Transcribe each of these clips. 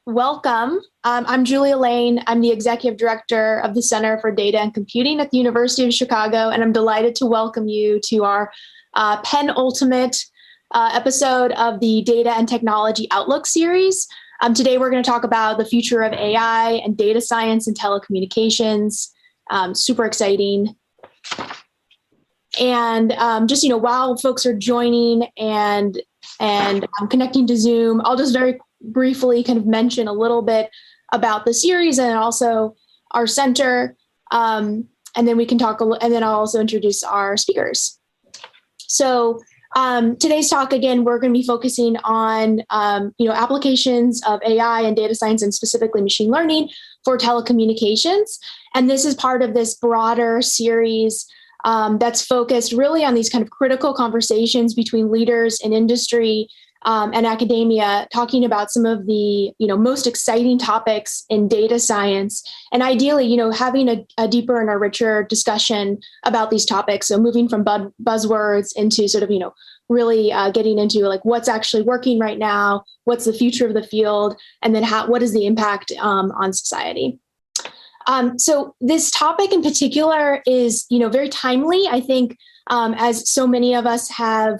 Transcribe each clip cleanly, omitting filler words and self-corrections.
Welcome. I'm Julia Lane. I'm the Executive Director of the Center for Data and Computing at the University of Chicago, and I'm delighted to welcome you to our penultimate episode of the Data and Technology Outlook series. Today, we're going to talk about the future of AI and data science and telecommunications. Super exciting. And while folks are joining and connecting to Zoom, I'll just very briefly kind of mention a little bit about the series and also our center, and then we can talk. And then I'll also introduce our speakers. So today's talk, again, we're going to be focusing on applications of AI and data science, and specifically machine learning for telecommunications. And this is part of this broader series that's focused really on these kind of critical conversations between leaders in industry and academia, talking about some of the most exciting topics in data science, and ideally, having a deeper and a richer discussion about these topics. So moving from buzzwords into sort of really getting into like what's actually working right now, what's the future of the field, and then what is the impact on society. So this topic in particular is, very timely, I think, as so many of us have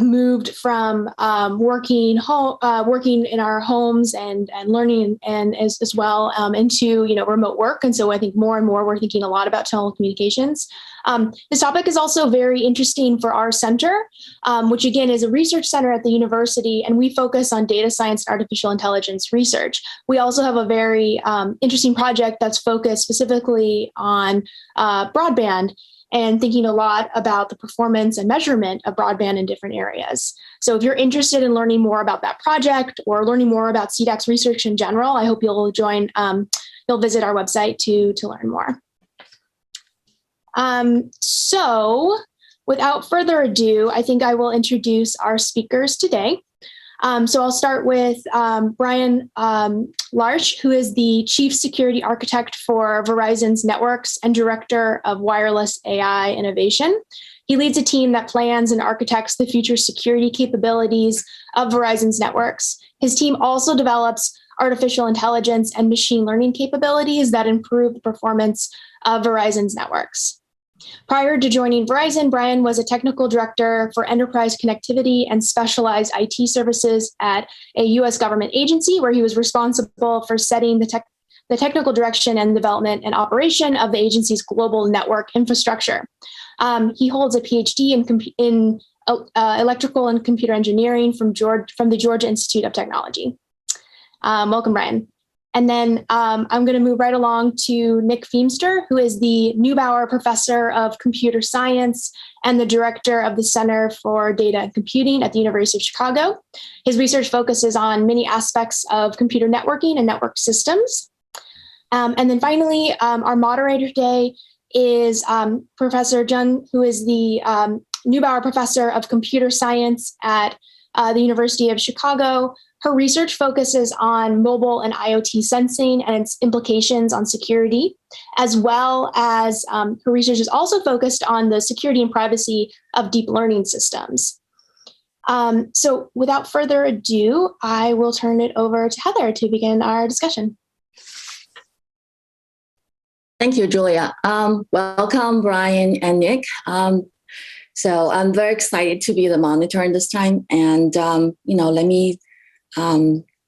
moved from working in our homes and learning and as well into remote work. And so I think more and more we're thinking a lot about telecommunications. This topic is also very interesting for our center, which again is a research center at the university, and we focus on data science and artificial intelligence research. We also have a very interesting project that's focused specifically on broadband, and thinking a lot about the performance and measurement of broadband in different areas. So if you're interested in learning more about that project or learning more about CDAC's research in general, I hope you'll visit our website to learn more. So without further ado, I think I will introduce our speakers today. So I'll start with Bryan Larish, who is the Chief Security Architect for Verizon's Networks and Director of Wireless AI Innovation. He leads a team that plans and architects the future security capabilities of Verizon's networks. His team also develops artificial intelligence and machine learning capabilities that improve the performance of Verizon's networks. Prior to joining Verizon, Bryan was a technical director for enterprise connectivity and specialized IT services at a U.S. government agency, where he was responsible for setting the technical direction and development and operation of the agency's global network infrastructure. He holds a PhD in electrical and computer engineering from the Georgia Institute of Technology. Welcome, Bryan. And then I'm going to move right along to Nick Feamster, who is the Neubauer Professor of Computer Science and the Director of the Center for Data and Computing at the University of Chicago. His research focuses on many aspects of computer networking and network systems. And then finally, our moderator today is Professor Zheng, who is the Neubauer Professor of Computer Science at the University of Chicago. Her research focuses on mobile and IoT sensing and its implications on security, as well as her research is also focused on the security and privacy of deep learning systems. So without further ado, I will turn it over to Heather to begin our discussion. Thank you, Julia. Welcome, Bryan and Nick. So I'm very excited to be the monitor in this time. And, let me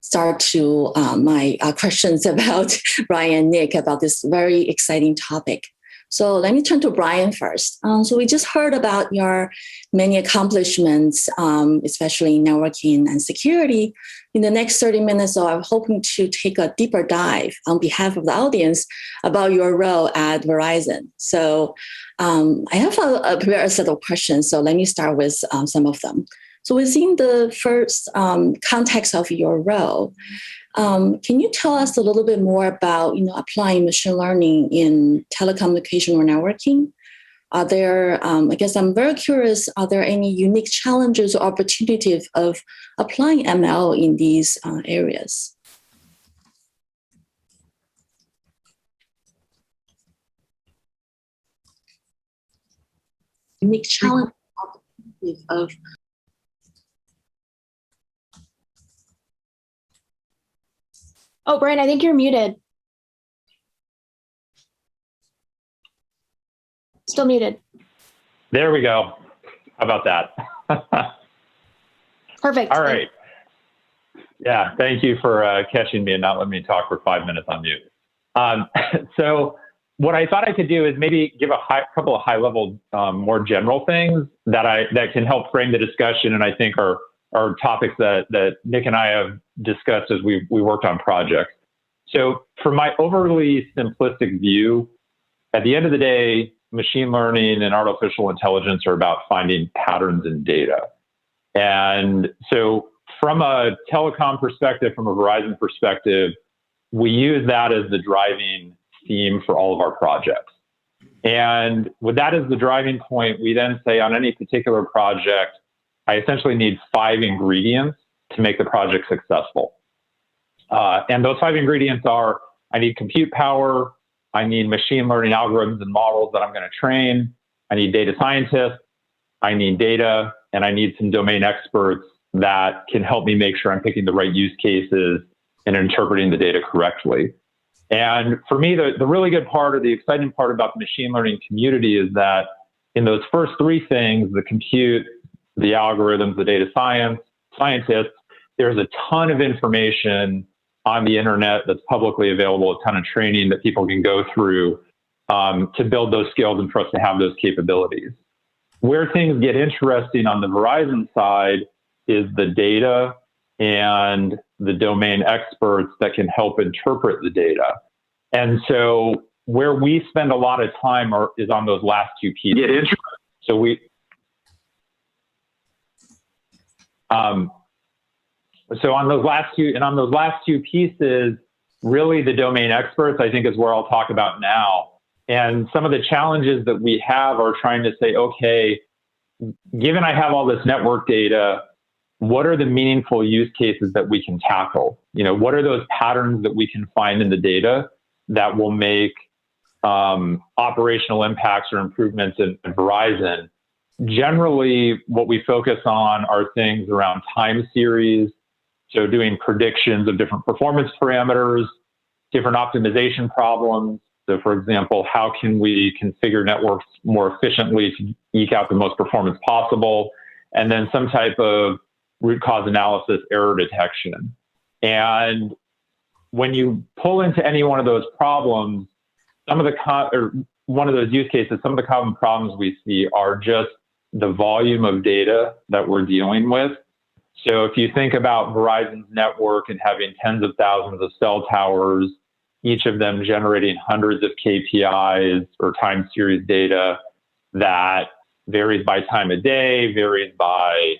start to my questions about Bryan and Nick about this very exciting topic. So let me turn to Bryan first. So we just heard about your many accomplishments, especially in networking and security. In the next 30 minutes, so I'm hoping to take a deeper dive on behalf of the audience about your role at Verizon. So I have a prepared set of questions, so let me start with some of them. So within the first context of your role, can you tell us a little bit more about applying machine learning in telecommunication or networking? Are there, I guess I'm very curious, are there any unique challenges or opportunities of applying ML in these areas? Unique challenge of Oh, Bryan, I think you're muted. Still muted. There we go. How about that? Perfect. All right. Yeah, thank you for catching me and not letting me talk for 5 minutes on mute. So what I thought I could do is maybe give a couple of high-level, more general things that can help frame the discussion, and I think are topics that Nick and I have discussed as we worked on projects. So for my overly simplistic view, at the end of the day, machine learning and artificial intelligence are about finding patterns in data. And so from a telecom perspective, from a Verizon perspective, we use that as the driving theme for all of our projects. And with that as the driving point, we then say on any particular project, I essentially need 5 ingredients to make the project successful. And those 5 ingredients are, I need compute power, I need machine learning algorithms and models that I'm going to train, I need data scientists, I need data, and I need some domain experts that can help me make sure I'm picking the right use cases and interpreting the data correctly. And for me, the really good part or the exciting part about the machine learning community is that in those first 3 things, the compute, the algorithms, the data scientists, there's a ton of information on the internet that's publicly available, a ton of training that people can go through to build those skills and for us to have those capabilities. Where things get interesting on the Verizon side is the data and the domain experts that can help interpret the data. And so where we spend a lot of time is on those last 2 pieces. Get interesting. So so on those last 2 pieces, really the domain experts, I think, is where I'll talk about now. And some of the challenges that we have are trying to say, okay, given I have all this network data, what are the meaningful use cases that we can tackle? What are those patterns that we can find in the data that will make operational impacts or improvements in Verizon? Generally, what we focus on are things around time series, so doing predictions of different performance parameters, different optimization problems. So for example, how can we configure networks more efficiently to eke out the most performance possible? And then some type of root cause analysis, error detection. And when you pull into any one of those problems, one of those use cases, some of the common problems we see are just the volume of data that we're dealing with. So if you think about Verizon's network and having tens of thousands of cell towers, each of them generating hundreds of KPIs or time series data that varies by time of day, varies by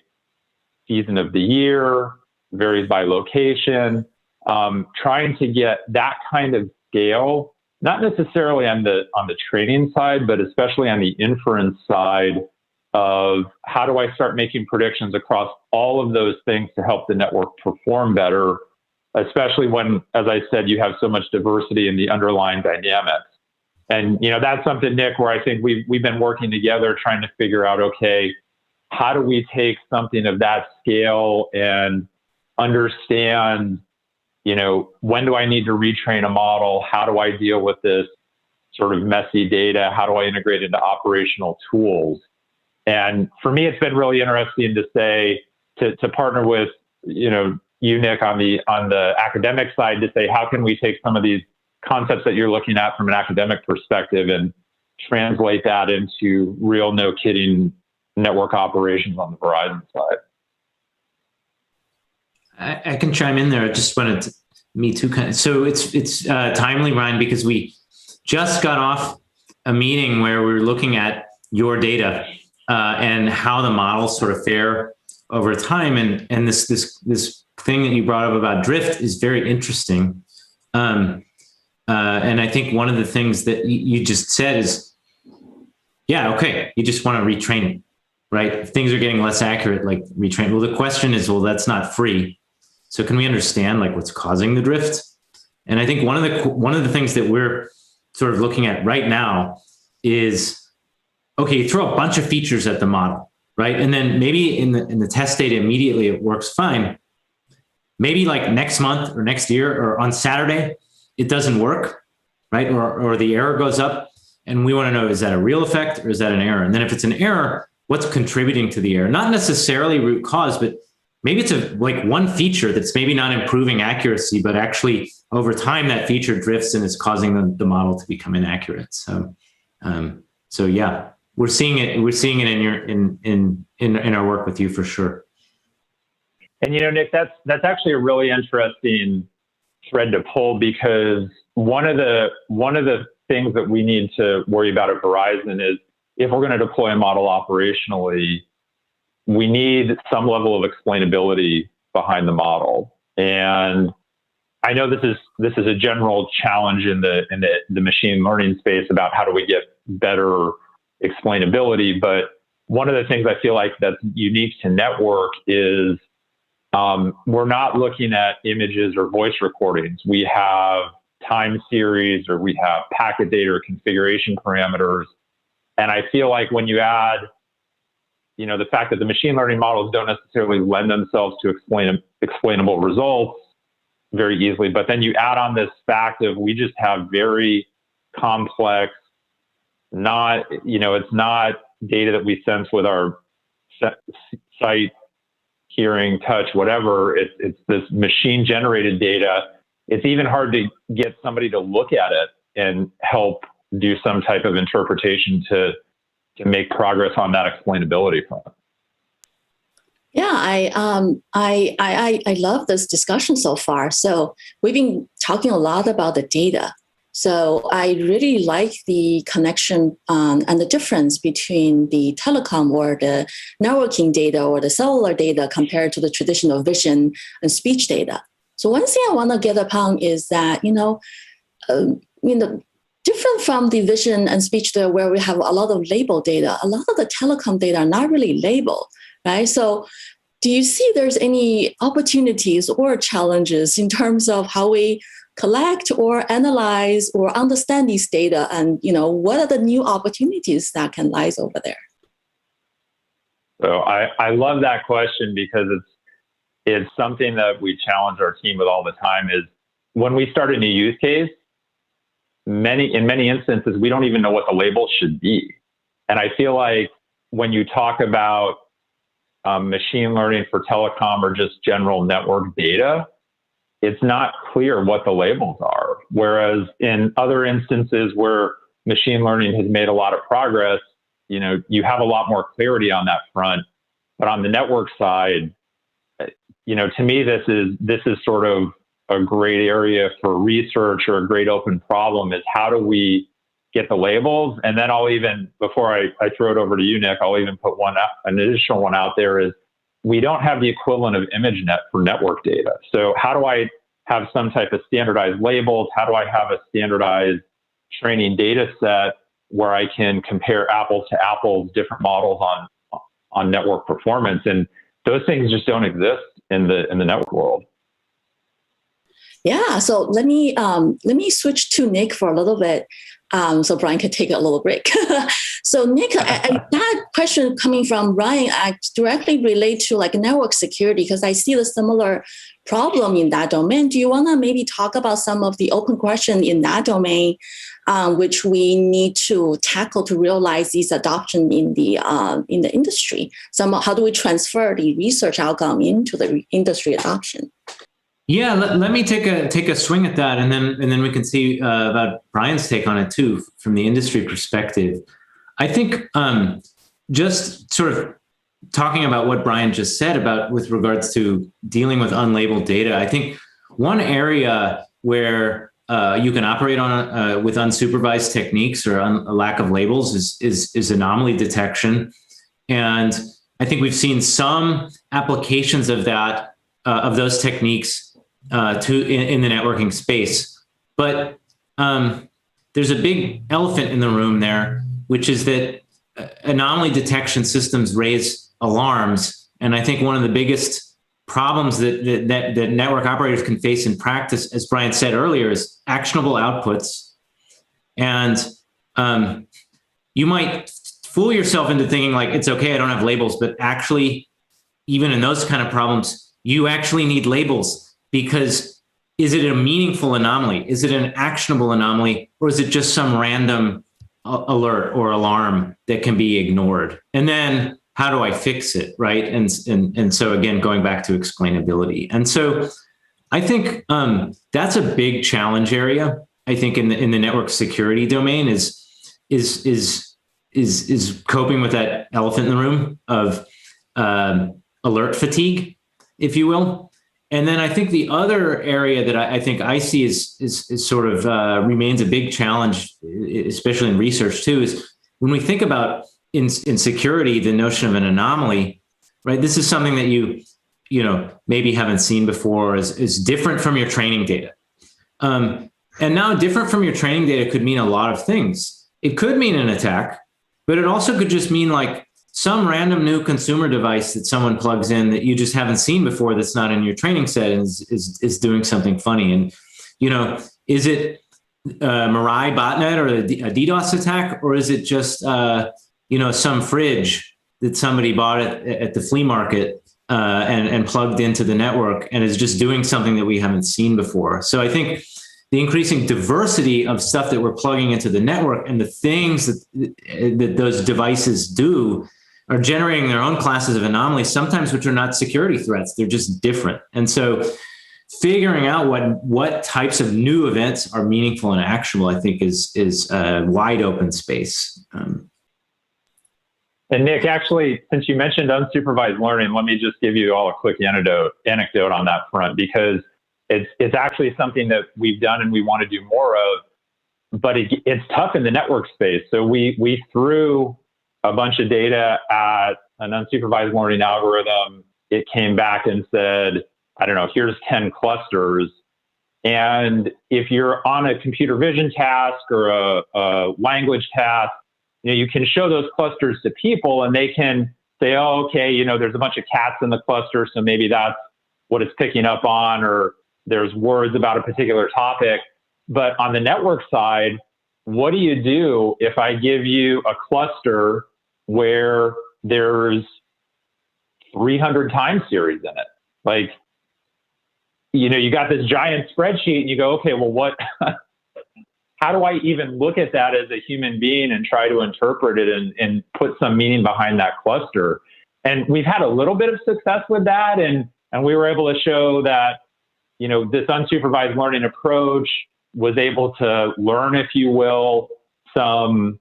season of the year, varies by location, trying to get that kind of scale, not necessarily on the training side, but especially on the inference side of how do I start making predictions across all of those things to help the network perform better, especially when, as I said, you have so much diversity in the underlying dynamics. And that's something, Nick, where I think we've been working together trying to figure out, okay, how do we take something of that scale and understand, when do I need to retrain a model? How do I deal with this sort of messy data? How do I integrate into operational tools? And for me, it's been really interesting to say, to partner with, you, Nick, on the academic side to say, how can we take some of these concepts that you're looking at from an academic perspective and translate that into real, no kidding network operations on the Verizon side? I can chime in there. I just wanted to, me too. So it's timely, Ryan, because we just got off a meeting where we were looking at your data and how the models sort of fare over time. And this thing that you brought up about drift is very interesting. And I think one of the things that you just said is, yeah, okay, you just want to retrain it, right? If things are getting less accurate, like retrain. Well, the question is, well, that's not free. So can we understand like what's causing the drift? And I think one of the things that we're sort of looking at right now is, okay, you throw a bunch of features at the model, right? And then maybe in the test data immediately it works fine. maybe like next month or next year or on Saturday, it doesn't work, right? Or the error goes up. And we want to know, is that a real effect or is that an error? And then if it's an error, what's contributing to the error? Not necessarily root cause, but maybe it's like one feature that's maybe not improving accuracy, but actually over time that feature drifts and is causing the model to become inaccurate. So yeah, we're seeing it in our work with you for sure. And Nick, that's actually a really interesting thread to pull, because one of the things that we need to worry about at Verizon is, if we're going to deploy a model operationally, we need some level of explainability behind the model. And I know this is a general challenge in the machine learning space about how do we get better explainability. But one of the things I feel like that's unique to network is we're not looking at images or voice recordings. We have time series, or we have packet data or configuration parameters. And I feel like when you add, the fact that the machine learning models don't necessarily lend themselves to explainable results very easily, but then you add on this fact of, we just have very complex, it's not data that we sense with our sight, hearing, touch, whatever. It's this machine generated data. It's even hard to get somebody to look at it and help do some type of interpretation to make progress on that explainability front. Yeah, I love this discussion so far. So we've been talking a lot about the data. So I really like the connection and the difference between the telecom or the networking data or the cellular data compared to the traditional vision and speech data. So one thing I want to get upon is that, different from the vision and speech data where we have a lot of label data, a lot of the telecom data are not really labeled, right? So do you see there's any opportunities or challenges in terms of how we collect or analyze or understand these data, and what are the new opportunities that can lie over there? So I love that question, because it's something that we challenge our team with all the time. Is when we start a new use case, in many instances we don't even know what the label should be. And I feel like when you talk about machine learning for telecom or just general network data, it's not clear what the labels are. Whereas in other instances where machine learning has made a lot of progress, you have a lot more clarity on that front. But on the network side, to me, this is sort of a great area for research, or a great open problem, is how do we get the labels? And then before I throw it over to you, Nick, I'll even put an additional one out there, is we don't have the equivalent of ImageNet for network data. So how do I have some type of standardized labels? How do I have a standardized training data set where I can compare apples to apples, different models on network performance? And those things just don't exist in the network world. Yeah, so let me switch to Nick for a little bit, so Bryan can take a little break. So Nick, that question coming from Bryan, I directly relate to like network security, because I see the similar problem in that domain. Do you want to maybe talk about some of the open question in that domain, which we need to tackle to realize these adoption in the industry? How do we transfer the research outcome into the industry adoption? Yeah, let me take a swing at that, and then we can see about Bryan's take on it too from the industry perspective. I think just sort of talking about what Bryan just said about with regards to dealing with unlabeled data. I think one area where you can operate on with unsupervised techniques or a lack of labels is anomaly detection, and I think we've seen some applications of that of those techniques in the networking space. But there's a big elephant in the room there, which is that anomaly detection systems raise alarms. And I think one of the biggest problems that network operators can face in practice, as Bryan said earlier, is actionable outputs. And you might fool yourself into thinking like, it's okay, I don't have labels, but actually, even in those kind of problems, you actually need labels because is it a meaningful anomaly? Is it an actionable anomaly? Or is it just some random alert or alarm that can be ignored? And then how do I fix it, right? And so again, going back to explainability. And so I think that's a big challenge area. I think in the network security domain is coping with that elephant in the room of alert fatigue, if you will. And then I think the other area that I think I see is sort of remains a big challenge, especially in research too, is when we think about in security, the notion of an anomaly, right? This is something that you maybe haven't seen before, is different from your training data. And now different from your training data could mean a lot of things. It could mean an attack, but it also could just mean like some random new consumer device that someone plugs in that you just haven't seen before, that's not in your training set, and is doing something funny. And, is it Mirai botnet or a DDoS attack, or is it just, some fridge that somebody bought at the flea market and plugged into the network and is just doing something that we haven't seen before? So I think the increasing diversity of stuff that we're plugging into the network and the things that those devices do are generating their own classes of anomalies, sometimes which are not security threats. They're just different. And so figuring out what types of new events are meaningful and actionable, I think is a wide open space. And Nick, actually, since you mentioned unsupervised learning, let me just give you all a quick anecdote on that front, because it's actually something that we've done and we want to do more of, but it's tough in the network space. So we threw a bunch of data at an unsupervised learning algorithm. It came back and said, I don't know, here's 10 clusters. And if you're on a computer vision task or a language task, you can show those clusters to people and they can say, oh, okay, there's a bunch of cats in the cluster, so maybe that's what it's picking up on, or there's words about a particular topic. But on the network side, what do you do if I give you a cluster where there's 300 time series in it? Like, you got this giant spreadsheet and you go, okay, well, how do I even look at that as a human being and try to interpret it and put some meaning behind that cluster? And we've had a little bit of success with that. And we were able to show that, this unsupervised learning approach was able to learn, if you will, some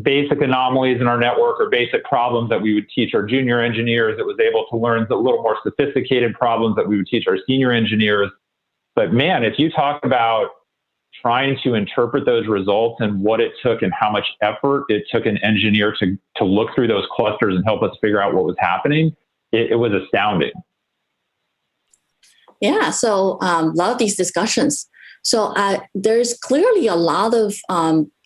basic anomalies in our network or basic problems that we would teach our junior engineers. It was able to learn a little more sophisticated problems that we would teach our senior engineers. But man, if you talk about trying to interpret those results and what it took and how much effort it took an engineer to look through those clusters and help us figure out what was happening, it was astounding. Yeah, so love these discussions. So there's clearly a lot of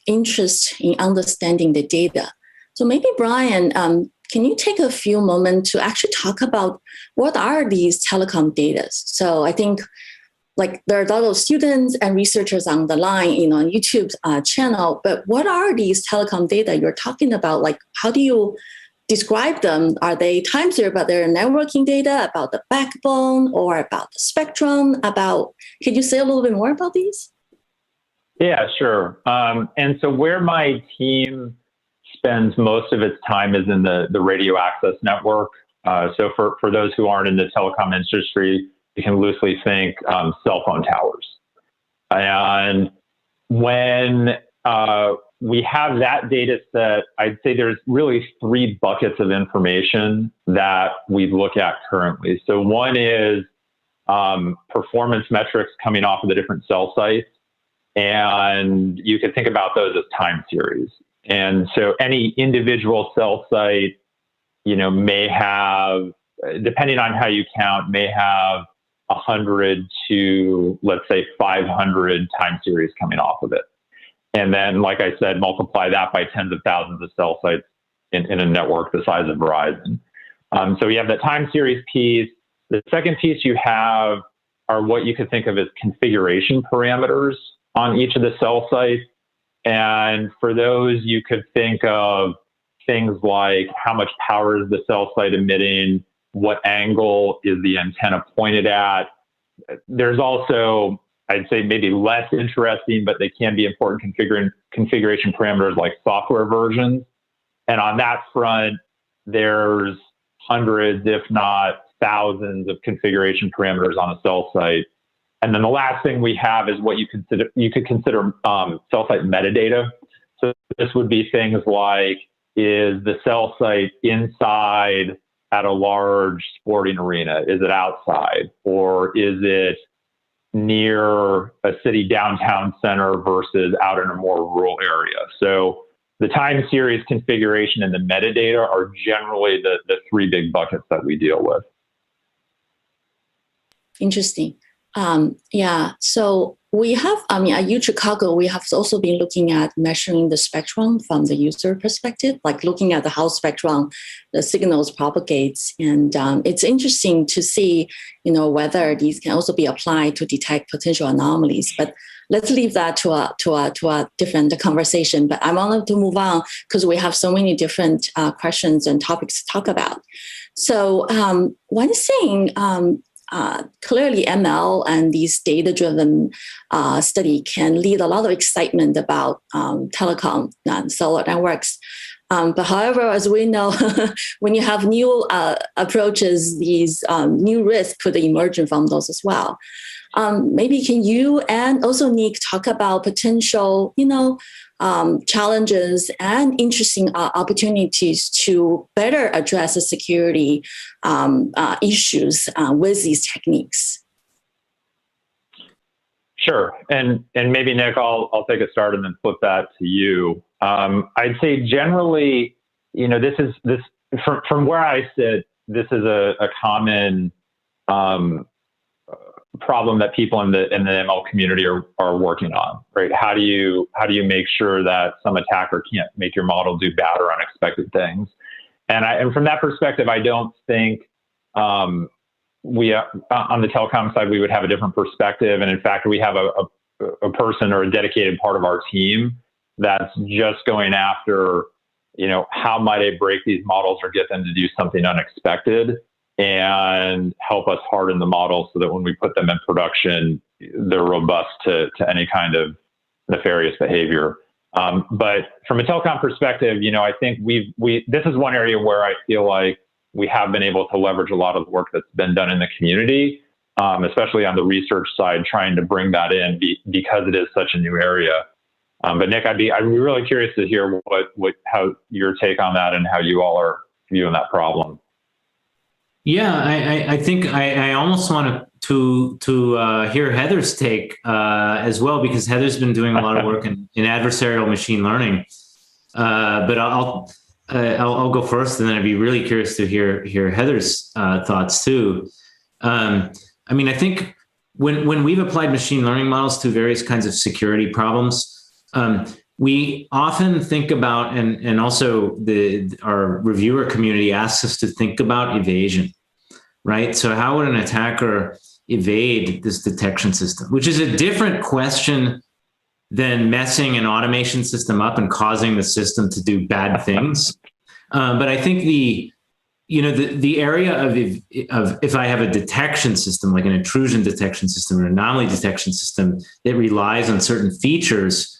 interest in understanding the data. So maybe Bryan, can you take a few moments to actually talk about what are these telecom data? So I think there are a lot of students and researchers on the line, on YouTube's channel, but what are these telecom data you're talking about? How do you describe them? Are they time series about their networking data, about the backbone, or about the spectrum? Can you say a little bit more about these? Yeah, sure. And so where my team spends most of its time is in the radio access network. So for those who aren't in the telecom industry, you can loosely think cell phone towers. And when we have that data set, I'd say there's really three buckets of information that we look at currently. So one is performance metrics coming off of the different cell sites. And you can think about those as time series. And so any individual cell site, may have, depending on how you count, may have 100 to, let's say, 500 time series coming off of it. And then, like I said, multiply that by tens of thousands of cell sites in a network the size of Verizon. So you have the time series piece. The second piece you have are what you could think of as configuration parameters on each of the cell sites. And for those, you could think of things like how much power is the cell site emitting, what angle is the antenna pointed at, there's also, I'd say, maybe less interesting, but they can be important configuration parameters like software versions. And on that front, there's hundreds, if not thousands, of configuration parameters on a cell site. And then the last thing we have is what you could consider cell site metadata. So this would be things like, is the cell site inside at a large sporting arena? Is it outside? Or is it near a city downtown center versus out in a more rural area? So the time series configuration and the metadata are generally the three big buckets that we deal with. Interesting. Yeah. So we have, at UChicago, we have also been looking at measuring the spectrum from the user perspective, like looking at how spectrum, the signals propagates. And it's interesting to see, whether these can also be applied to detect potential anomalies. But let's leave that to a different conversation. But I wanted to move on because we have so many different questions and topics to talk about. So one thing, clearly ML and these data-driven study can lead a lot of excitement about telecom and cellular networks. But however, as we know, when you have new approaches, these new risks could emerge from those as well. Maybe can you and also Nick talk about potential, challenges and interesting opportunities to better address the security issues with these techniques? Sure, and maybe Nick, I'll take a start and then flip that to you. I'd say generally, this from where I sit, this is a common problem that people in the ML community are working on, right? How do you make sure that some attacker can't make your model do bad or unexpected things? And from that perspective, I don't think we on the telecom side we would have a different perspective. And in fact, we have a person or a dedicated part of our team that's just going after, how might I break these models or get them to do something unexpected, and help us harden the model so that when we put them in production, they're robust to any kind of nefarious behavior. But from a telecom perspective, I think this is one area where I feel like we have been able to leverage a lot of the work that's been done in the community, especially on the research side, trying to bring that in because it is such a new area. But Nick, I'd be really curious to hear how your take on that and how you all are viewing that problem. Yeah, I think I almost want to hear Heather's take as well, because Heather's been doing a lot of work in adversarial machine learning. But I'll go first, and then I'd be really curious to hear Heather's thoughts too. I think when we've applied machine learning models to various kinds of security problems, we often think about, and also our reviewer community asks us to think about evasion, right? So how would an attacker evade this detection system, which is a different question than messing an automation system up and causing the system to do bad things. But I think the area of if I have a detection system, like an intrusion detection system or an anomaly detection system that relies on certain features,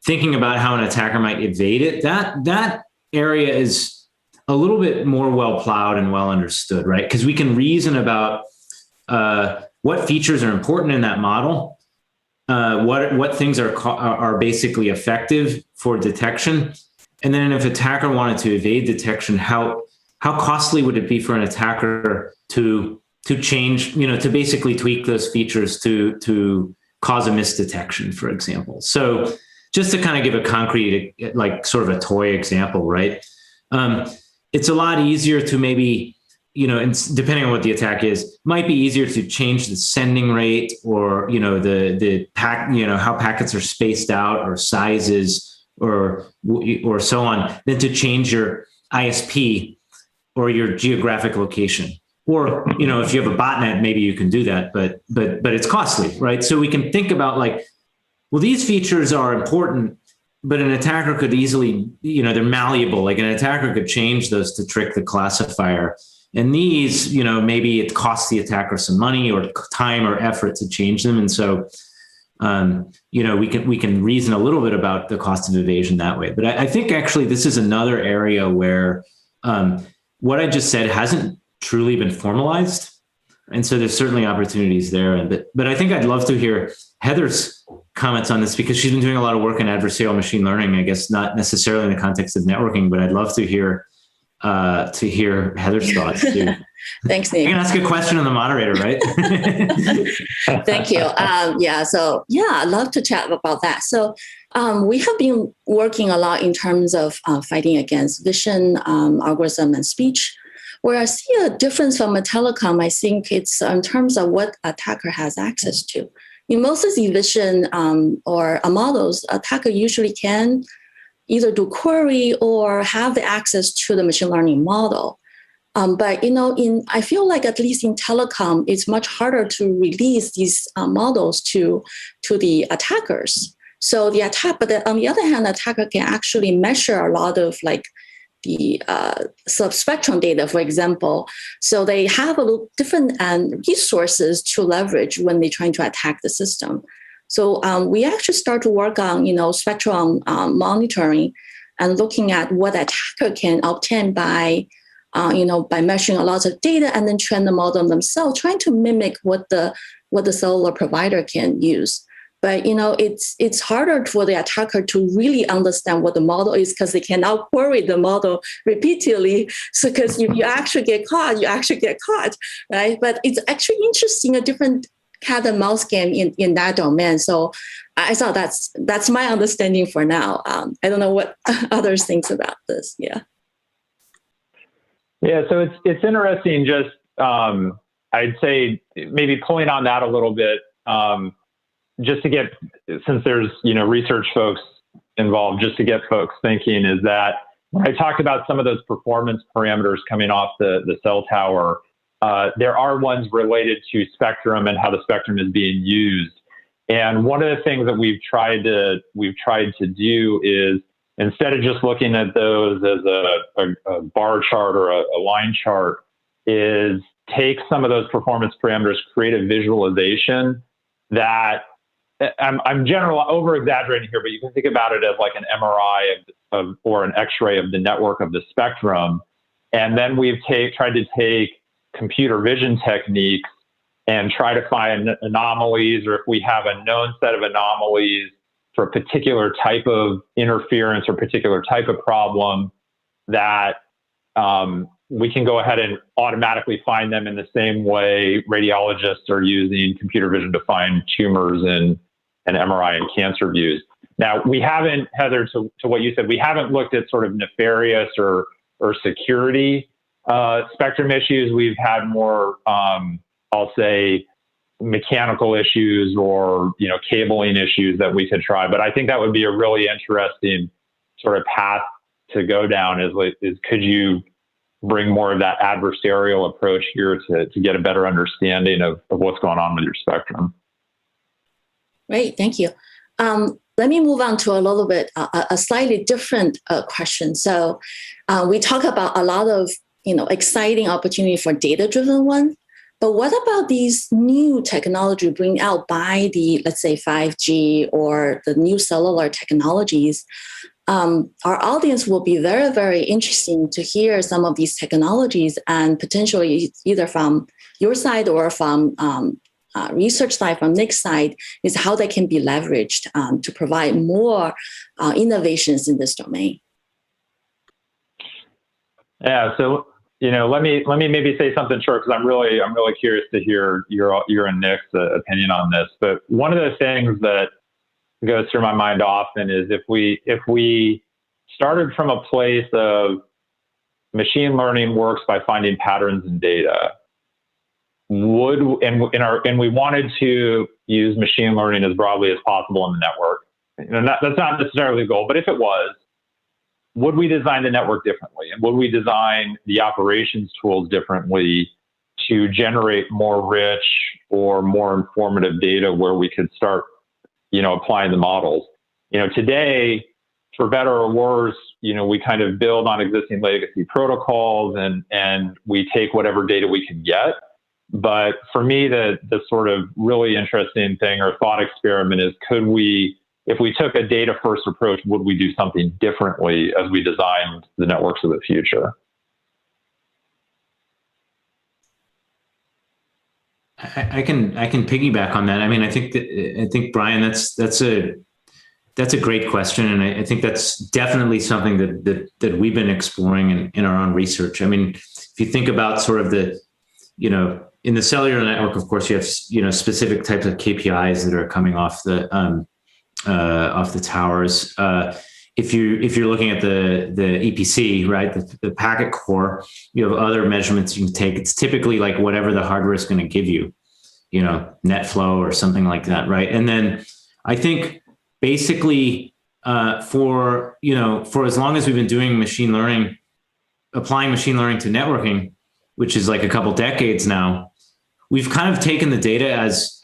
thinking about how an attacker might evade it, that area is a little bit more well plowed and well understood, right? Because we can reason about what features are important in that model, what things are basically effective for detection, and then if an attacker wanted to evade detection, how costly would it be for an attacker to change, to basically tweak those features to cause a misdetection, for example. So just to kind of give a concrete, like sort of a toy example, right? It's a lot easier to maybe, and depending on what the attack is, might be easier to change the sending rate or, the pack, how packets are spaced out or sizes or so on, than to change your ISP or your geographic location. Or, if you have a botnet, maybe you can do that, but it's costly, right? So we can think about like, well, these features are important, but an attacker could easily, they're malleable. Like an attacker could change those to trick the classifier. And these, maybe it costs the attacker some money or time or effort to change them. And so, we can reason a little bit about the cost of evasion that way. But I think actually this is another area where what I just said hasn't truly been formalized. And so there's certainly opportunities there. But I think I'd love to hear Heather's comments on this, because she's been doing a lot of work in adversarial machine learning, I guess not necessarily in the context of networking, but I'd love to hear Heather's thoughts too. Thanks, Nick. I can ask a question of the moderator, right? Thank you. I'd love to chat about that. So we have been working a lot in terms of fighting against vision, algorithm, and speech. Where I see a difference from a telecom, I think it's in terms of what attacker has access to. In most of the vision or models, attacker usually can either do query or have the access to the machine learning model. But I feel like at least in telecom, it's much harder to release these models to the attackers. So but on the other hand, the attacker can actually measure a lot of the subspectrum data, for example. So they have a little different resources to leverage when they're trying to attack the system. So we actually start to work on, spectrum monitoring and looking at what attacker can obtain by measuring a lot of data and then train the model themselves, trying to mimic what the cellular provider can use. But it's harder for the attacker to really understand what the model is, because they cannot query the model repeatedly. So because if you actually get caught, you actually get caught, right? But it's actually interesting, a different cat and mouse game in that domain. So I thought that's my understanding for now. I don't know what others think about this. Yeah. Yeah. So it's interesting. Just I'd say maybe pulling on that a little bit. Just to get, since there's, research folks involved, just to get folks thinking, is that when I talked about some of those performance parameters coming off the cell tower, there are ones related to spectrum and how the spectrum is being used. And one of the things that we've tried to do is, instead of just looking at those as a bar chart or a line chart, is take some of those performance parameters, create a visualization that, I'm generally over exaggerating here, but you can think about it as like an MRI or an X-ray of the network of the spectrum. And then we've tried to take computer vision techniques and try to find anomalies, or if we have a known set of anomalies for a particular type of interference or particular type of problem, that we can go ahead and automatically find them in the same way radiologists are using computer vision to find tumors and MRI and cancer views. Now, we haven't, Heather, to what you said, we haven't looked at sort of nefarious or security spectrum issues. We've had more, I'll say, mechanical issues or cabling issues that we could try. But I think that would be a really interesting sort of path to go down. Is could you bring more of that adversarial approach here to get a better understanding of what's going on with your spectrum? Great, thank you. Let me move on to a little bit a slightly different question. So we talk about a lot of exciting opportunity for data-driven one, but what about these new technology bring out by the, let's say, 5G or the new cellular technologies? Our audience will be very, very interesting to hear some of these technologies, and potentially either from your side or from research side, from Nick's side, is how they can be leveraged to provide more innovations in this domain. Yeah. So let me maybe say something short, because I'm really curious to hear your and Nick's opinion on this. But one of the things that goes through my mind often is if we started from a place of machine learning works by finding patterns in data, and we wanted to use machine learning as broadly as possible in the network. That's not necessarily the goal, but if it was, would we design the network differently? And would we design the operations tools differently to generate more rich or more informative data where we could start, applying the models? Today, for better or worse, we kind of build on existing legacy protocols and we take whatever data we can get. But for me, the sort of really interesting thing or thought experiment is, if we took a data first approach, would we do something differently as we designed the networks of the future? I can piggyback on that. I mean, I think Bryan, that's a great question, and I think that's definitely something that we've been exploring in our own research. I mean, if you think about sort of in the cellular network, of course, you have specific types of KPIs that are coming off the towers. If you're looking at the EPC, right, the packet core, you have other measurements you can take. It's typically like whatever the hardware is going to give you, net flow or something like that, right? And then I think basically for as long as we've been doing machine learning, applying machine learning to networking, which is like a couple decades now, we've kind of taken the data as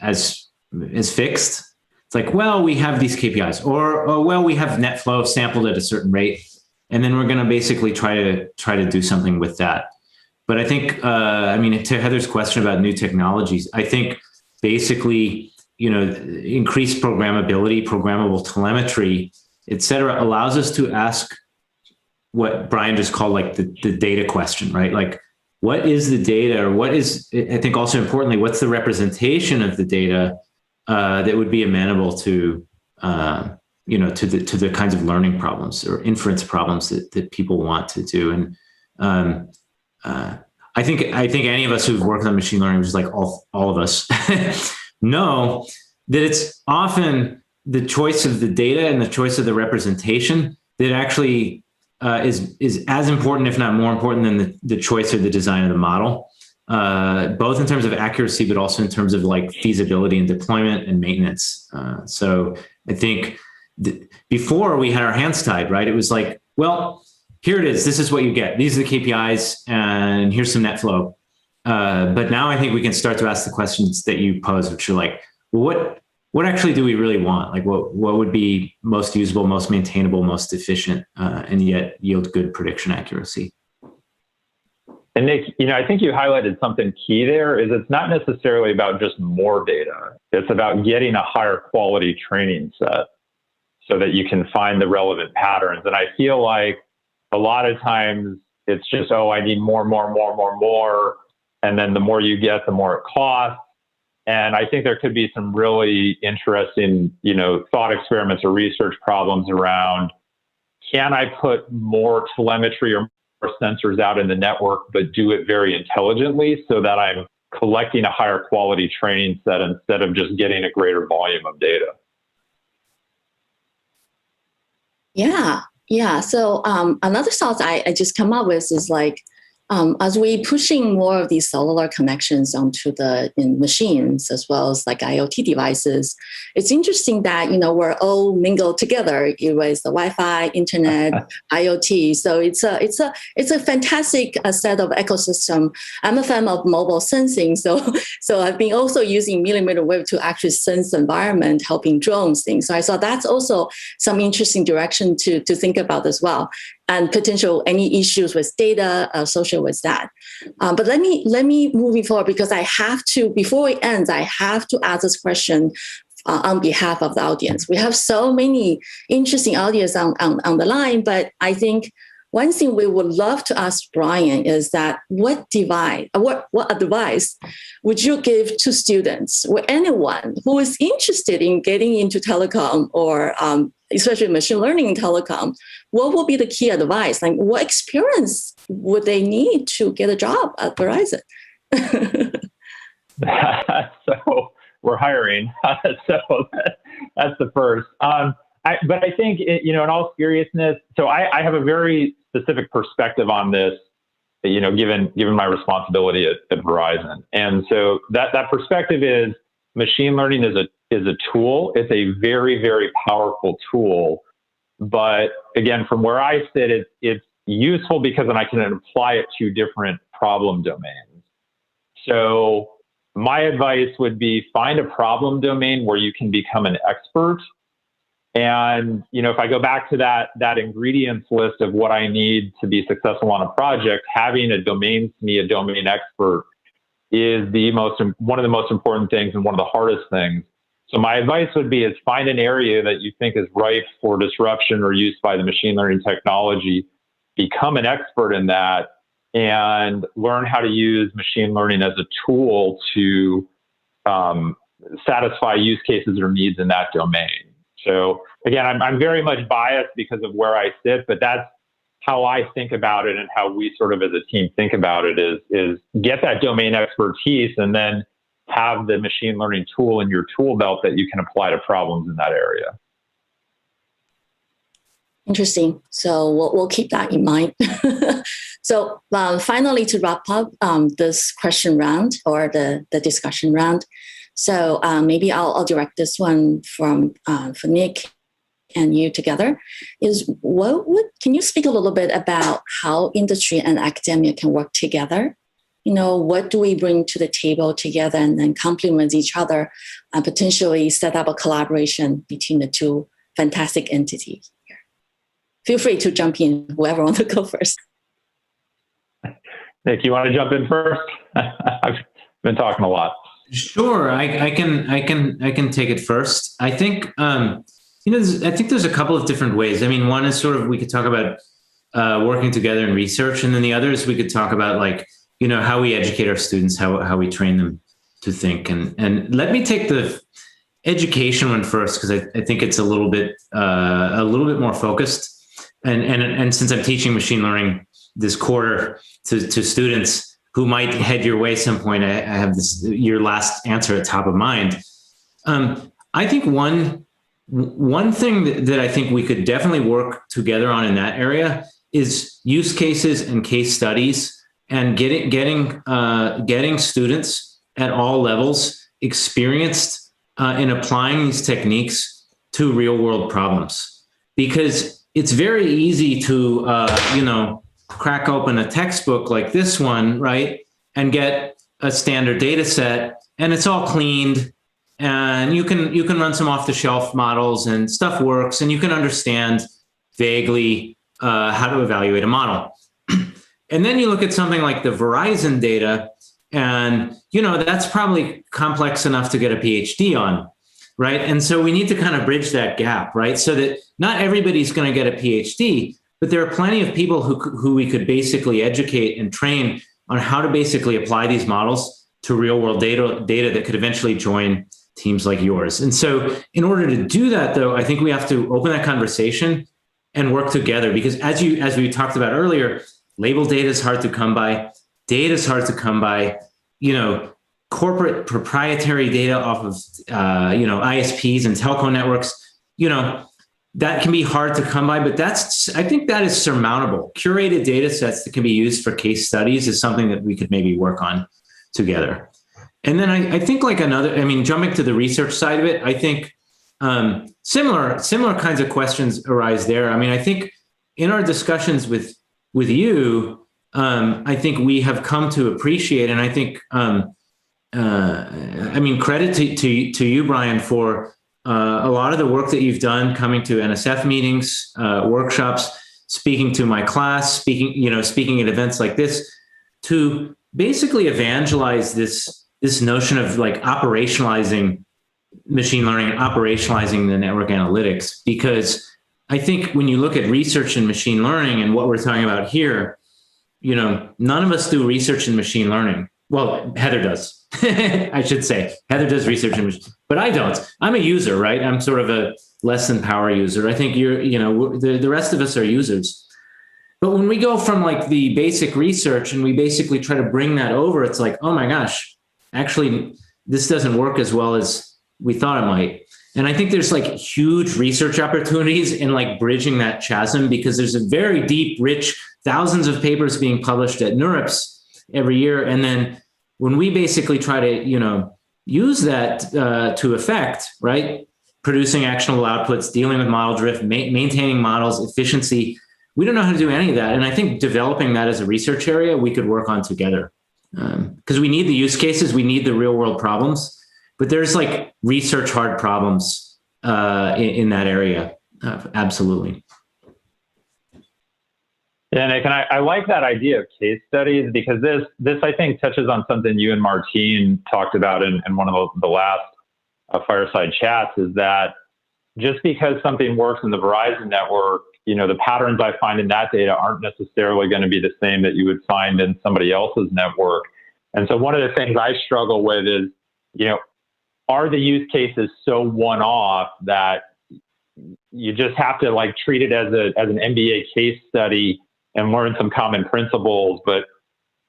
fixed. It's like, well, we have these KPIs, or well, we have net flow sampled at a certain rate, and then we're going to basically try to do something with that. But I think, to Heather's question about new technologies, I think basically, increased programmability, programmable telemetry, et cetera, allows us to ask what Bryan just called like the data question, right? Like, what is the data, or what is, I think also importantly, what's the representation of the data that would be amenable to, to the kinds of learning problems or inference problems that people want to do. And I think any of us who've worked on machine learning, which is like all of us, know that it's often the choice of the data and the choice of the representation that actually is as important, if not more important, than the choice or the design of the model, both in terms of accuracy, but also in terms of like feasibility and deployment and maintenance. So I think before we had our hands tied, right? It was like, well, here it is. This is what you get. These are the KPIs, and here's some net flow. But now I think we can start to ask the questions that you pose, which are like, well, what actually do we really want? Like, what would be most usable, most maintainable, most efficient, and yet yield good prediction accuracy? And Nick, I think you highlighted something key there. Is it's not necessarily about just more data. It's about getting a higher quality training set so that you can find the relevant patterns. And I feel like a lot of times it's just, I need more. And then the more you get, the more it costs. And I think there could be some really interesting, thought experiments or research problems around, can I put more telemetry or more sensors out in the network, but do it very intelligently so that I'm collecting a higher quality training set instead of just getting a greater volume of data? Yeah. So another thought I just come up with is like, as we pushing more of these cellular connections onto in machines as well as like IoT devices, it's interesting that we're all mingled together with the Wi-Fi, internet, IoT. So it's a fantastic set of ecosystem. I'm a fan of mobile sensing, so I've been also using millimeter wave to actually sense the environment, helping drones things. So I thought that's also some interesting direction to think about as well, and potential any issues with data associated with that. But let me moving forward, because I have to, before it ends, I have to ask this question on behalf of the audience. We have so many interesting audience on the line, but I think one thing we would love to ask Bryan is that what advice would you give to students or anyone who is interested in getting into telecom or especially machine learning in telecom? What will be the key advice? Like, what experience would they need to get a job at Verizon? So we're hiring. So that's the first. But I think, in all seriousness, so I have a very specific perspective on this, given my responsibility at Verizon. And so that perspective is machine learning is a tool. It's a very, very powerful tool. But again, from where I sit, it's useful because then I can apply it to different problem domains. So my advice would be find a problem domain where you can become an expert And, if I go back to that ingredients list of what I need to be successful on a project, having a domain expert is one of the most important things and one of the hardest things. So my advice would be is find an area that you think is ripe for disruption or use by the machine learning technology, become an expert in that, and learn how to use machine learning as a tool to satisfy use cases or needs in that domain. So again, I'm very much biased because of where I sit, but that's how I think about it, and how we sort of as a team think about it is get that domain expertise and then have the machine learning tool in your tool belt that you can apply to problems in that area. Interesting. So we'll keep that in mind. So finally, to wrap up this question round or the discussion round, so maybe I'll direct this one for Nick and you together. Is can you speak a little bit about how industry and academia can work together? What do we bring to the table together and then complement each other and potentially set up a collaboration between the two fantastic entities here? Feel free to jump in, whoever wants to go first. Nick, you want to jump in first? I've been talking a lot. Sure, I can take it first. I think I think there's a couple of different ways. I mean, one is sort of we could talk about working together in research, and then the other is we could talk about how we educate our students, how we train them to think. And let me take the education one first, because I think it's a little bit more focused. And since I'm teaching machine learning this quarter to students who might head your way some point, I have your last answer at top of mind. I think one thing that I think we could definitely work together on in that area is use cases and case studies, and getting students at all levels experienced in applying these techniques to real world problems. Because it's very easy to crack open a textbook like this one, right, and get a standard data set, and it's all cleaned, and you can run some off the shelf models and stuff works, and you can understand vaguely how to evaluate a model. And then you look at something like the Verizon data, and that's probably complex enough to get a PhD on, right? And so we need to kind of bridge that gap, right? So that not everybody's going to get a PhD, but there are plenty of people who we could basically educate and train on how to basically apply these models to real world data that could eventually join teams like yours. And so in order to do that, though, I think we have to open that conversation and work together, because as we talked about earlier, label data is hard to come by. Data is hard to come by. Corporate proprietary data off of ISPs and telco networks. That can be hard to come by, but I think that is surmountable. Curated data sets that can be used for case studies is something that we could maybe work on together. And then I think jumping to the research side of it, I think similar kinds of questions arise there. I mean, I think in our discussions with you, I think we have come to appreciate, and I think, credit to you, Bryan, for a lot of the work that you've done, coming to NSF meetings, workshops, speaking to my class, speaking at events like this, to basically evangelize this notion of operationalizing machine learning, operationalizing the network analytics. Because I think when you look at research in machine learning and what we're talking about here, none of us do research in machine learning. Well, Heather does. I should say Heather does research in machine, but I don't. I'm a user, right? I'm sort of a less than power user. I think the rest of us are users. But when we go from the basic research and we basically try to bring that over, it's like, oh my gosh, actually, this doesn't work as well as we thought it might. And I think there's huge research opportunities in bridging that chasm, because there's a very deep, rich, thousands of papers being published at NeurIPS every year. And then when we basically try to, use that to effect, right, producing actionable outputs, dealing with model drift, maintaining models, efficiency, we don't know how to do any of that. And I think developing that as a research area, we could work on together, because we need the use cases, we need the real world problems, but there's research hard problems in that area. Absolutely. Yeah, Nick, and I like that idea of case studies, because this I think touches on something you and Martine talked about in one of the last fireside chats, is that just because something works in the Verizon network, the patterns I find in that data aren't necessarily going to be the same that you would find in somebody else's network. And so one of the things I struggle with is, are the use cases so one-off that you just have to like treat it as an MBA case study and learn some common principles, but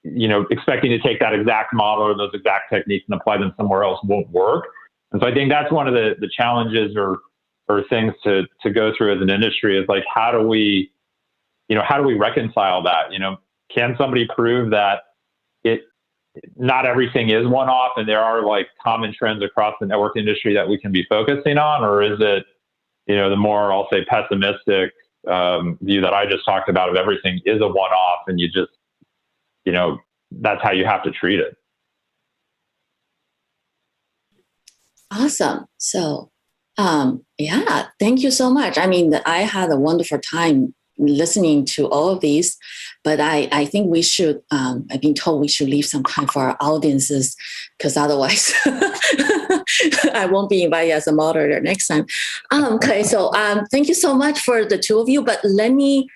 expecting to take that exact model or those exact techniques and apply them somewhere else won't work. And so I think that's one of the challenges or things to go through as an industry, is like, how do we reconcile that? Can somebody prove that not everything is one off and there are like common trends across the network industry that we can be focusing on? Or is it, the more, I'll say, pessimistic view that I just talked about, of everything is a one off and you just, that's how you have to treat it. Awesome. So, yeah, thank you so much. I mean, I had a wonderful time listening to all of these, but I think we should, I've been told we should leave some time for our audiences, because otherwise I won't be invited as a moderator next time. Okay, so thank you so much for the two of you, but let me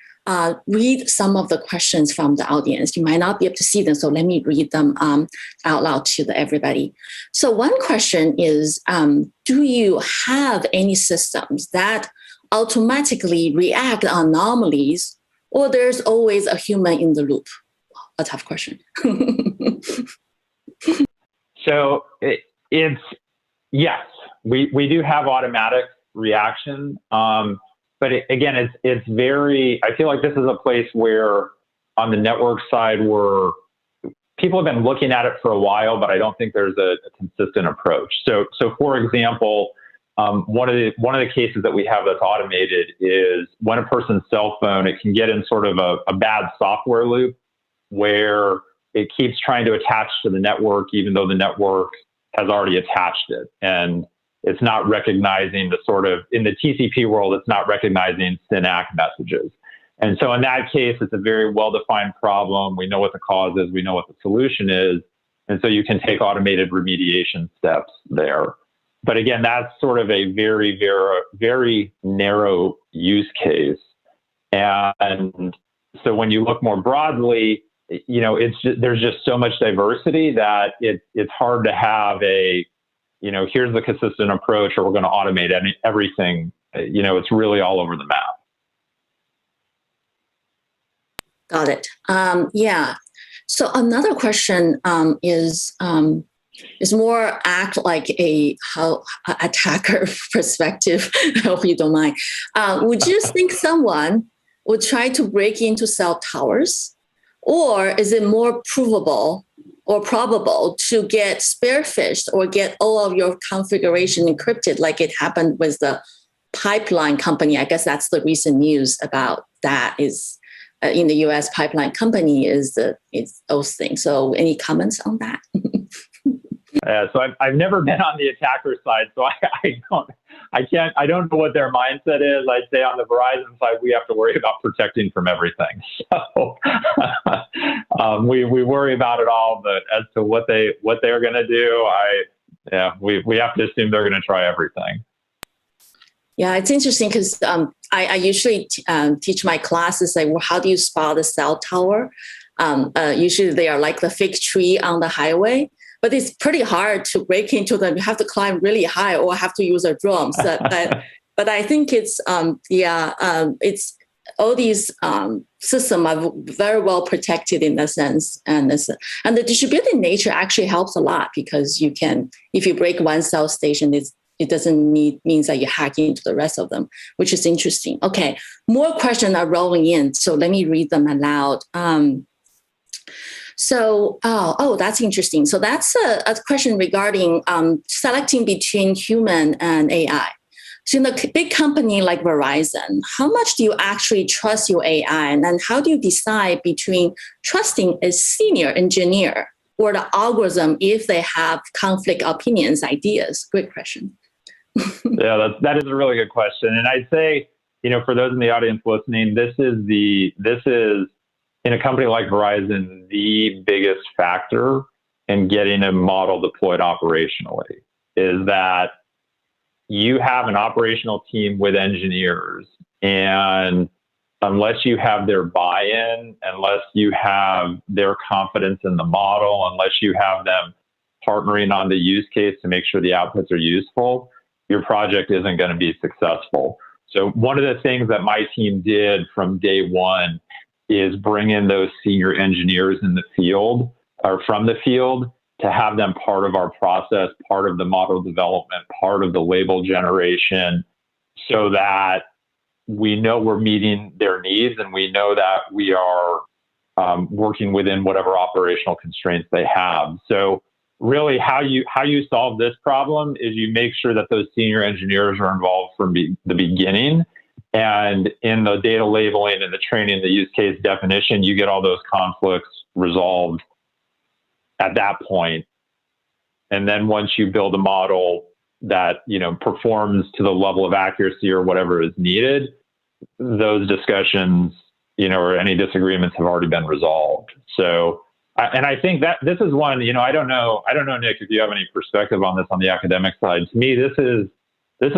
read some of the questions from the audience. You might not be able to see them, so let me read them out loud to everybody. So one question is, do you have any systems that automatically react on anomalies, or there's always a human in the loop? A tough question. So it's yes, we do have automatic reaction. But again, it's very, I feel like this is a place where on the network side, where people have been looking at it for a while, but I don't think there's a consistent approach. So for example, one of the cases that we have that's automated is when a person's cell phone, it can get in sort of a bad software loop where it keeps trying to attach to the network, even though the network has already attached it. And it's not recognizing the sort of, in the TCP world, it's not recognizing CDAC messages. And so in that case, it's a very well-defined problem. We know what the cause is. We know what the solution is. And so you can take automated remediation steps there. But again, that's sort of a very, very, very narrow use case. And so when you look more broadly, there's just so much diversity that it's hard to have a, here's the consistent approach, or we're going to automate everything. It's really all over the map. Got it. Yeah. So another question is more act like a attacker perspective, I hope you don't mind. Would you think someone would try to break into cell towers, or is it more provable or probable to get spearphished or get all of your configuration encrypted, like it happened with the pipeline company? I guess that's the recent news about that is in the U.S. pipeline company is those things. So any comments on that? So I've never been on the attacker side, so I don't know what their mindset is. I'd say on the Verizon side, we have to worry about protecting from everything. So we worry about it all, but as to what they're going to do, we have to assume they're going to try everything. Yeah, it's interesting because I usually teach my classes like, well, how do you spot a cell tower? Usually they are like the fig tree on the highway. But it's pretty hard to break into them. You have to climb really high or have to use a drone. So, but I think it's, it's all these systems are very well protected in that sense. And the distributed nature actually helps a lot, because you can, if you break one cell station, it doesn't means that you hack into the rest of them, which is interesting. Okay, more questions are rolling in. So let me read them aloud. So, that's interesting. So that's a question regarding selecting between human and AI. So in a big company like Verizon, how much do you actually trust your AI? And then how do you decide between trusting a senior engineer or the algorithm if they have conflict opinions, ideas? Great question. Yeah, that is a really good question. And I'd say, for those in the audience listening, this is in a company like Verizon, the biggest factor in getting a model deployed operationally is that you have an operational team with engineers, and unless you have their buy-in, unless you have their confidence in the model, unless you have them partnering on the use case to make sure the outputs are useful, your project isn't going to be successful. So one of the things that my team did from day one is bring in those senior engineers in the field or from the field to have them part of our process, part of the model development, part of the label generation, so that we know we're meeting their needs and we know that we are working within whatever operational constraints they have. So really how you solve this problem is you make sure that those senior engineers are involved from the beginning. And in the data labeling and the training, the use case definition, you get all those conflicts resolved at that point. And then once you build a model that, performs to the level of accuracy or whatever is needed, those discussions, or any disagreements have already been resolved. So, and I think that this is one, I don't know, Nick, if you have any perspective on this on the academic side. To me, this is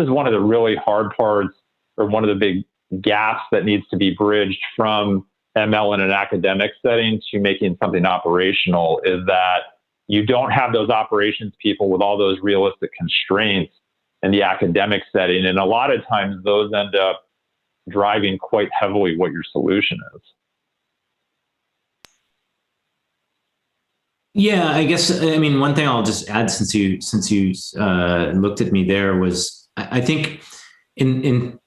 one of the really hard parts, or one of the big gaps that needs to be bridged from ML in an academic setting to making something operational, is that you don't have those operations people with all those realistic constraints in the academic setting. And a lot of times those end up driving quite heavily what your solution is. Yeah, I guess, one thing I'll just add, since you looked at me there, was I think in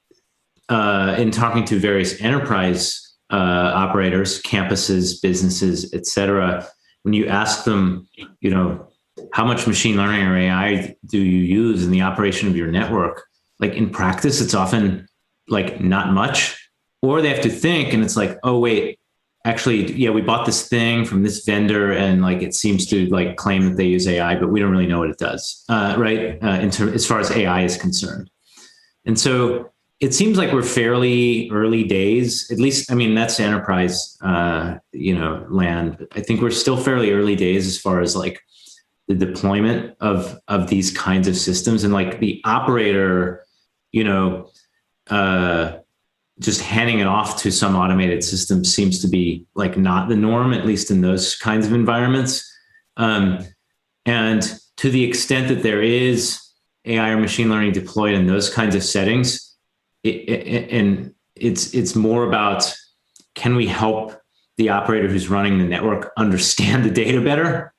talking to various enterprise operators, campuses, businesses, et cetera, when you ask them, how much machine learning or AI do you use in the operation of your network? Like in practice, it's often like not much, or they have to think, and it's like, oh wait, actually, yeah, we bought this thing from this vendor, and like it seems to like claim that they use AI, but we don't really know what it does, right? As far as AI is concerned, and so it seems like we're fairly early days. At least, that's enterprise, land. I think we're still fairly early days as far as like the deployment of these kinds of systems, and like the operator, just handing it off to some automated system seems to be like not the norm, at least in those kinds of environments. And to the extent that there is AI or machine learning deployed in those kinds of settings, it's more about, can we help the operator who's running the network understand the data better?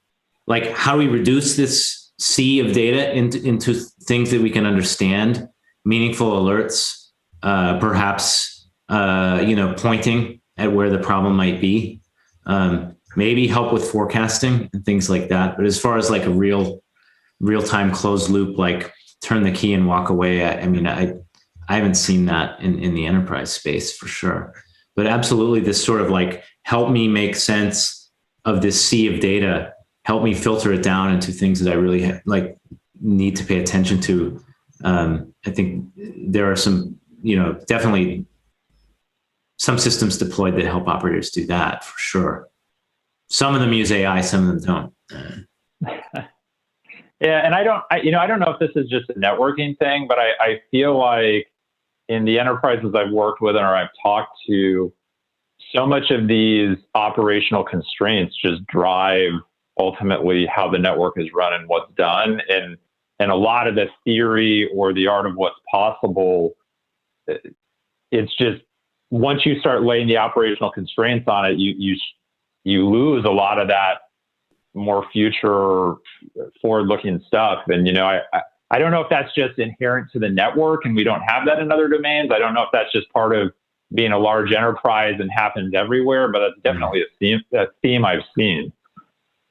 Like, how do we reduce this sea of data into things that we can understand, meaningful alerts, perhaps, pointing at where the problem might be, maybe help with forecasting and things like that. But as far as like a real-time closed loop, like turn the key and walk away, I haven't seen that in the enterprise space for sure. But absolutely, this sort of like, help me make sense of this sea of data, help me filter it down into things that I really need to pay attention to. I think there are some, definitely some systems deployed that help operators do that for sure. Some of them use AI, some of them don't. Yeah, and I don't know if this is just a networking thing, but I feel like in the enterprises I've worked with or I've talked to, so much of these operational constraints just drive ultimately how the network is run and what's done. And a lot of the theory or the art of what's possible, it's just, once you start laying the operational constraints on it, you lose a lot of that more future forward-looking stuff. And, I don't know if that's just inherent to the network and we don't have that in other domains. I don't know if that's just part of being a large enterprise and happens everywhere, but that's definitely a theme I've seen.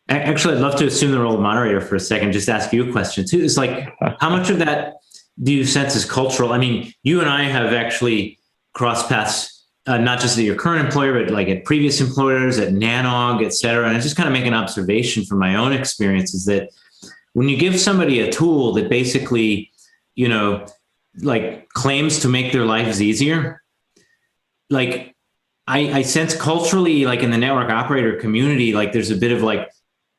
Actually, I'd love to assume the role of moderator for a second, just ask you a question too. It's like, how much of that do you sense is cultural? You and I have actually crossed paths, not just at your current employer, but like at previous employers, at Nanog, et cetera. And I just kind of make an observation from my own experience is that when you give somebody a tool that basically, like claims to make their lives easier. Like I sense culturally, like in the network operator community, like there's a bit of like,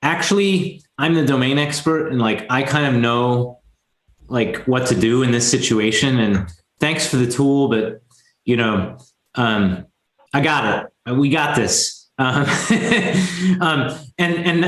actually, I'm the domain expert and like, I kind of know like what to do in this situation. And thanks for the tool, but I got it. We got this. And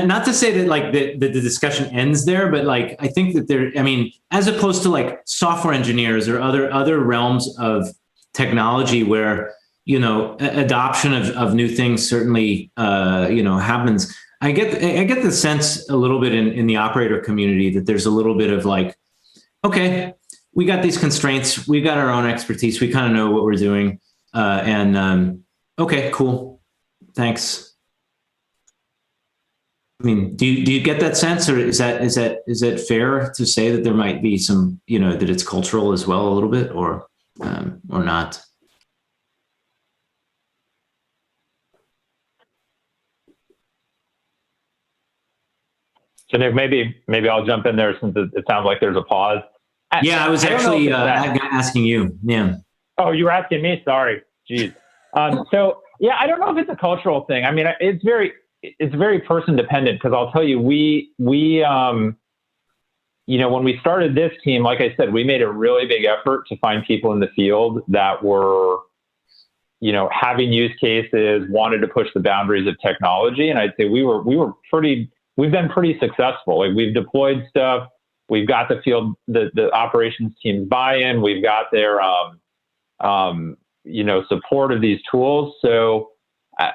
not to say that like the discussion ends there, but like, I think that as opposed to like software engineers or other realms of technology where, adoption of new things certainly, happens. I get the sense a little bit in the operator community that there's a little bit of like, okay, we got these constraints, we got our own expertise, we kind of know what we're doing, okay, cool, thanks. I mean, do you get that sense, or is that fair to say that there might be some, that it's cultural as well a little bit, or not? So Nick, maybe I'll jump in there since it sounds like there's a pause. I was actually asking you. Yeah. Oh, you were asking me? Sorry. Jeez. So yeah, I don't know if it's a cultural thing. I mean, it's very person dependent, because I'll tell you, we when we started this team, like I said, we made a really big effort to find people in the field that were, having use cases, wanted to push the boundaries of technology. And I'd say we've been pretty successful. Like, we've deployed stuff. We've got the field, the operations team's buy-in. We've got their, support of these tools. So, I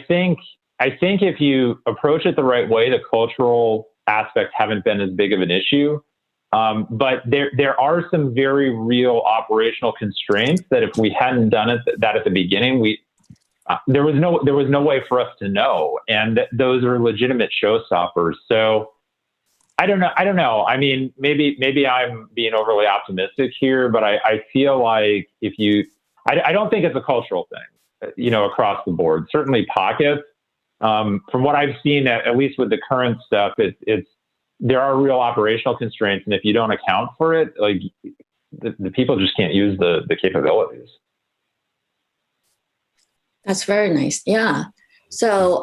think if you approach it the right way, the cultural aspects haven't been as big of an issue. But there are some very real operational constraints that if we hadn't done that at the beginning, there was no way for us to know, and those are legitimate showstoppers. So I don't know. I mean, maybe I'm being overly optimistic here, but I feel like I don't think it's a cultural thing, across the board. Certainly pockets. From what I've seen, at least with the current stuff, there are real operational constraints, and if you don't account for it, like the people just can't use the capabilities. That's very nice. Yeah. So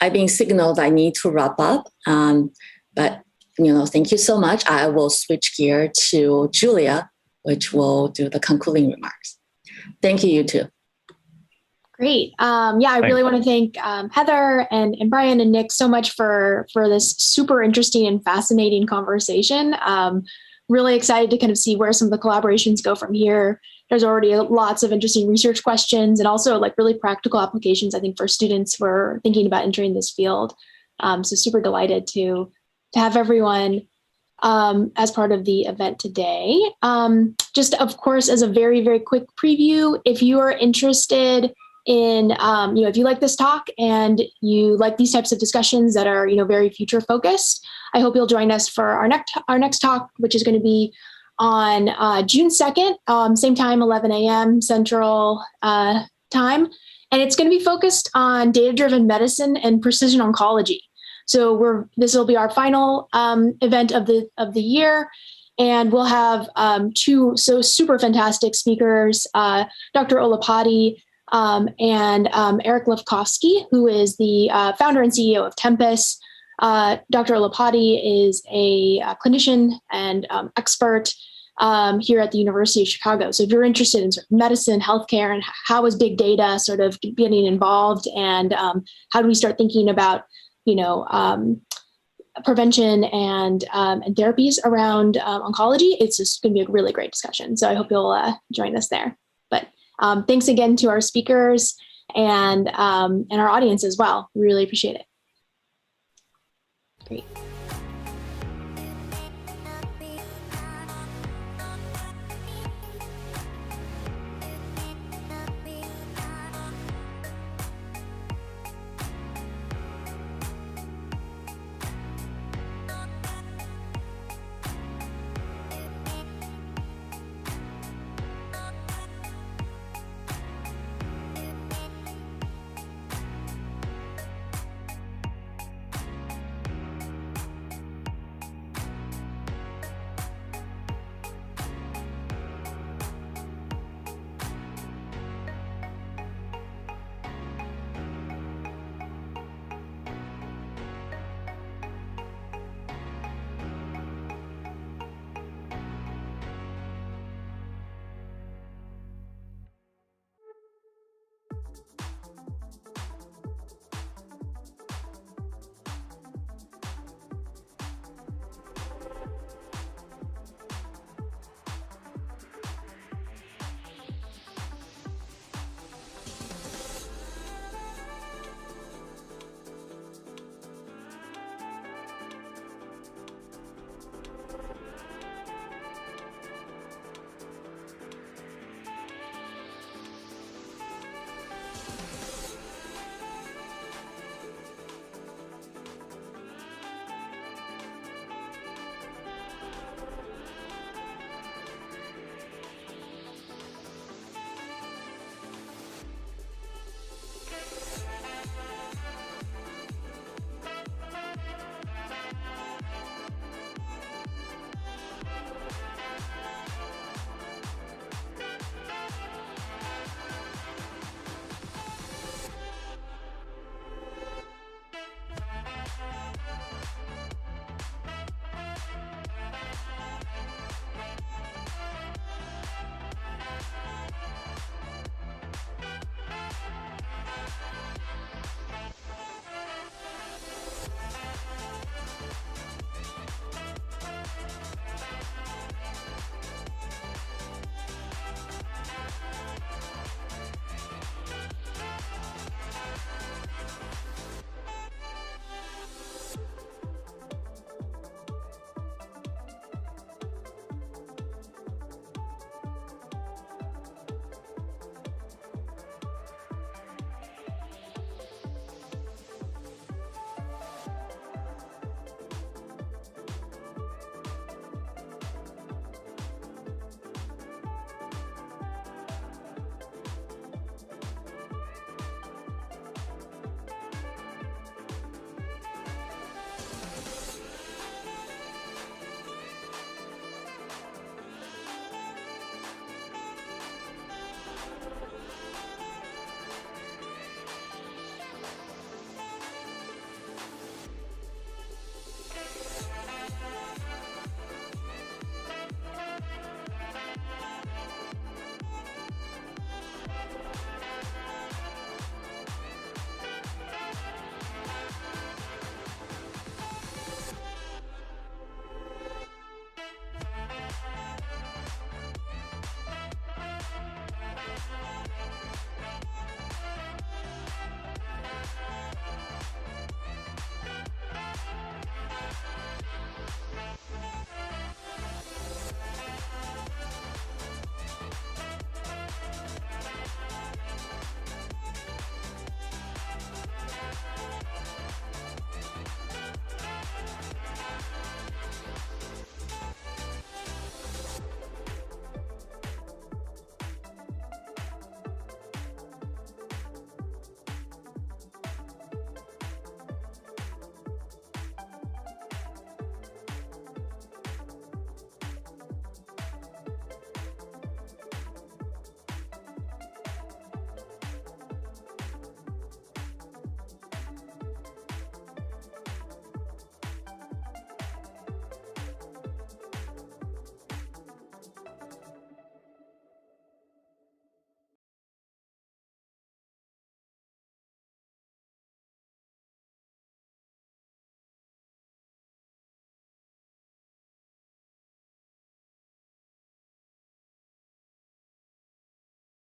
I've been signaled I need to wrap up. But thank you so much. I will switch gear to Julia, which will do the concluding remarks. Thank you, you two. Great. I really want to thank Heather and Bryan and Nick so much for this super interesting and fascinating conversation. Really excited to kind of see where some of the collaborations go from here. There's already lots of interesting research questions and also like really practical applications, I think, for students who are thinking about entering this field. So super delighted to have everyone as part of the event today. Just, of course, as a very, very quick preview, if you are interested in, if you like this talk and you like these types of discussions that are, very future focused, I hope you'll join us for our next talk, which is going to be on June 2nd, same time, 11 a.m. Central time. And it's going to be focused on data-driven medicine and precision oncology. So this will be our final event of the year. And we'll have two super fantastic speakers, Dr. Olapati and Eric Lefkowski, who is the founder and CEO of Tempus. Dr. Olapati is a clinician and expert here at the University of Chicago. So if you're interested in sort of medicine, healthcare, and how is big data sort of getting involved, and how do we start thinking about, prevention and therapies around oncology, it's just going to be a really great discussion. So I hope you'll join us there. But thanks again to our speakers and our audience as well. We really appreciate it. Great.